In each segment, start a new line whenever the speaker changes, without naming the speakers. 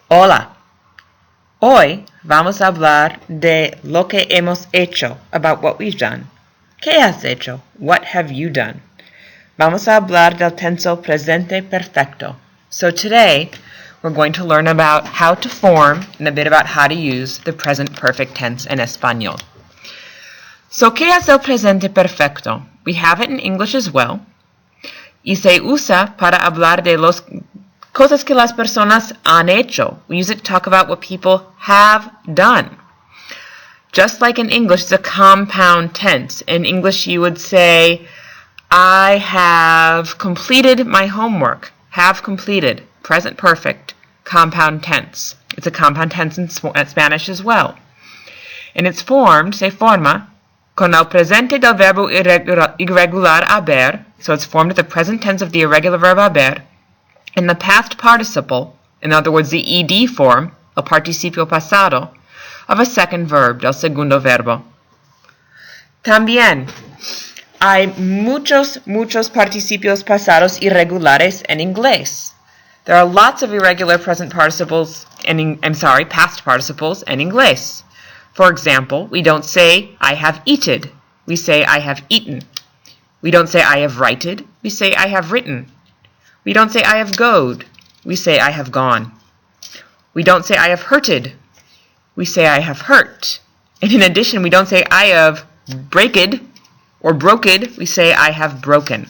Hola. Hoy vamos a hablar de lo que hemos hecho, about what we've done. ¿Qué has hecho? What have you done? Vamos a hablar del tenso presente perfecto. So today, we're going to learn about how to form and a bit about how to use the present perfect tense in español. So, ¿qué es el presente perfecto? We have it in English as well. Y se usa para hablar de las cosas que las personas han hecho. We use it to talk about what people have done. Just like in English, it's a compound tense. In English, you would say, I have completed my homework. Have completed. Present perfect. Compound tense. It's a compound tense in Spanish as well. And it's formed, se forma, con el presente del verbo irregular haber. So it's formed with the present tense of the irregular verb haber. In the past participle, in other words, the ed form, el participio pasado, of a second verb, del segundo verbo. También hay muchos participios pasados irregulares en inglés. There are lots of irregular present participles past participles in English. For example, we don't say I have eated. We say I have eaten. We don't say I have writed. We say I have written. We don't say I have goed. We say I have gone. We don't say I have hurted. We say I have hurt. And in addition, we don't say I have breaked or broked. We say I have broken.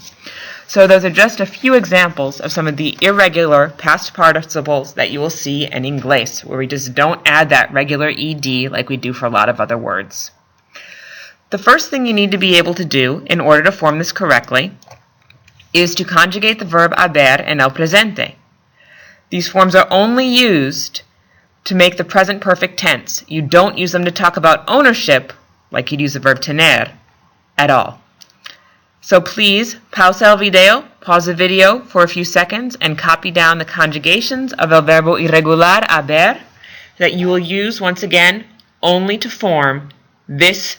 So those are just a few examples of some of the irregular past participles that you will see in English, where we just don't add that regular ed like we do for a lot of other words. The first thing you need to be able to do in order to form this correctly is to conjugate the verb haber and el presente. These forms are only used to make the present perfect tense. You don't use them to talk about ownership like you'd use the verb tener at all. So please pause the video for a few seconds and copy down the conjugations of el verbo irregular haber that you will use once again only to form this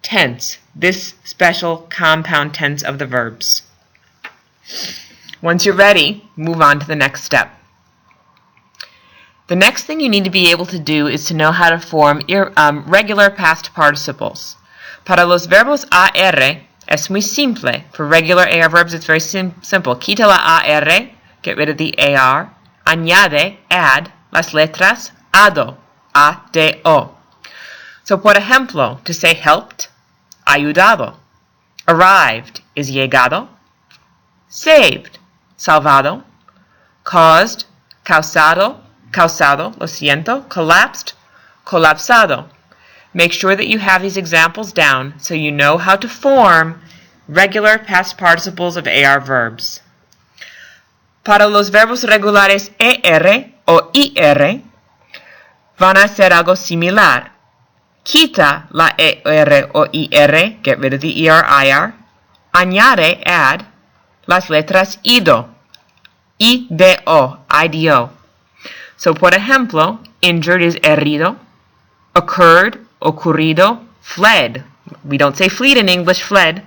tense, this special compound tense of the verbs. Once you're ready, move on to the next step. The next thing you need to be able to do is to know how to form regular past participles. Para los verbos AR es muy simple. For regular AR verbs, it's very simple. Quita la AR, get rid of the AR. Añade, add, las letras ADO, A-D-O. So, por ejemplo, to say helped, ayudado. Arrived is llegado. Saved, salvado. Caused, causado, lo siento. Collapsed, colapsado. Make sure that you have these examples down so you know how to form regular past participles of AR verbs. Para los verbos regulares ER o IR van a ser algo similar. Quita la ER o IR, get rid of the ER, IR. Añade, add, las letras IDO, IDO, IDO. So, por ejemplo, injured is herido, occurred, ocurrido, fled. We don't say fleed in English, fled,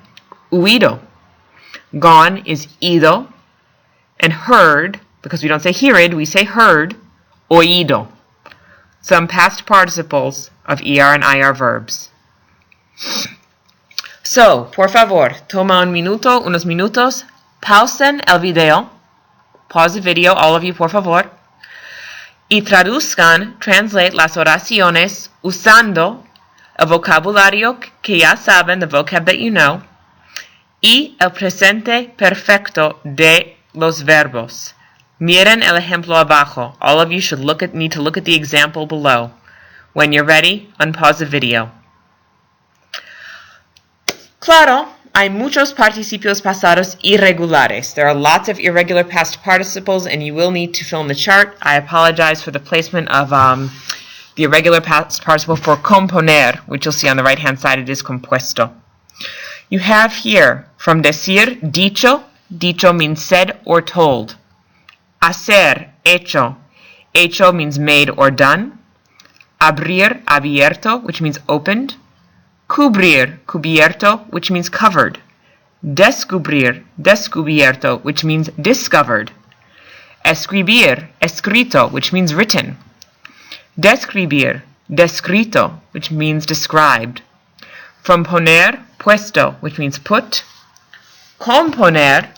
huido. Gone is ido, and heard, because we don't say heared, we say heard, oído. Some past participles of ER and IR verbs. So, por favor, toma unos minutos, pausen el video, pause the video, all of you, por favor, y traduzcan, translate las oraciones usando el vocabulario que ya saben, the vocab that you know, y el presente perfecto de los verbos. Miren el ejemplo abajo. All of you should need to look at the example below. When you're ready, unpause the video. Claro, hay muchos participios pasados irregulares. There are lots of irregular past participles, and you will need to fill in the chart. I apologize for the placement of the irregular past participle for componer, which you'll see on the right-hand side, it is compuesto. You have here, from decir, dicho. Dicho means said or told. Hacer, hecho. Hecho means made or done. Abrir, abierto, which means opened. Cubrir, cubierto, which means covered. Descubrir, descubierto, which means discovered. Escribir, escrito, which means written. Describir, descrito, which means described. From poner, puesto, which means put. Componer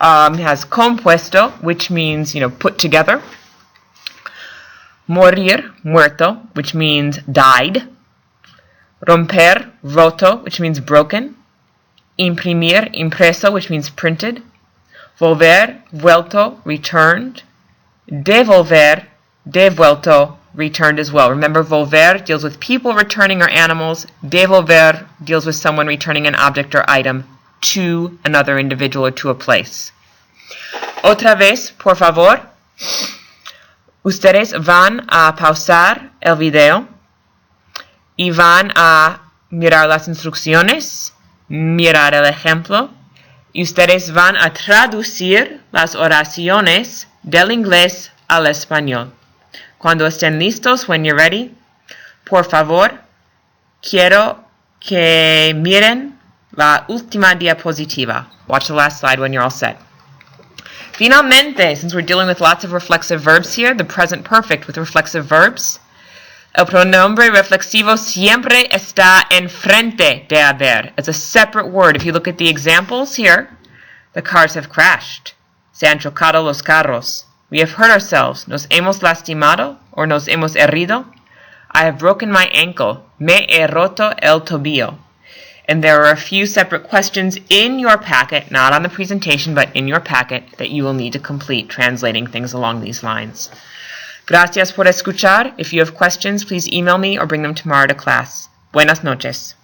has compuesto, which means, put together. Morir, muerto, which means died. Romper, roto, which means broken. Imprimir, impreso, which means printed. Volver, vuelto, returned. Devolver, devuelto, returned as well. Remember, volver deals with people returning or animals. Devolver deals with someone returning an object or item to another individual or to a place. Otra vez, por favor. Ustedes van a pausar el video y van a mirar las instrucciones, mirar el ejemplo, y ustedes van a traducir las oraciones del inglés al español. Cuando estén listos, when you're ready, por favor, quiero que miren la última diapositiva. Watch the last slide when you're all set. Finalmente, since we're dealing with lots of reflexive verbs here, the present perfect with reflexive verbs, el pronombre reflexivo siempre está enfrente de haber. It's a separate word. If you look at the examples here, the cars have crashed. Se han chocado los carros. We have hurt ourselves. Nos hemos lastimado or nos hemos herido. I have broken my ankle. Me he roto el tobillo. And there are a few separate questions in your packet, not on the presentation, but in your packet, that you will need to complete translating things along these lines. Gracias por escuchar. If you have questions, please email me or bring them tomorrow to class. Buenas noches.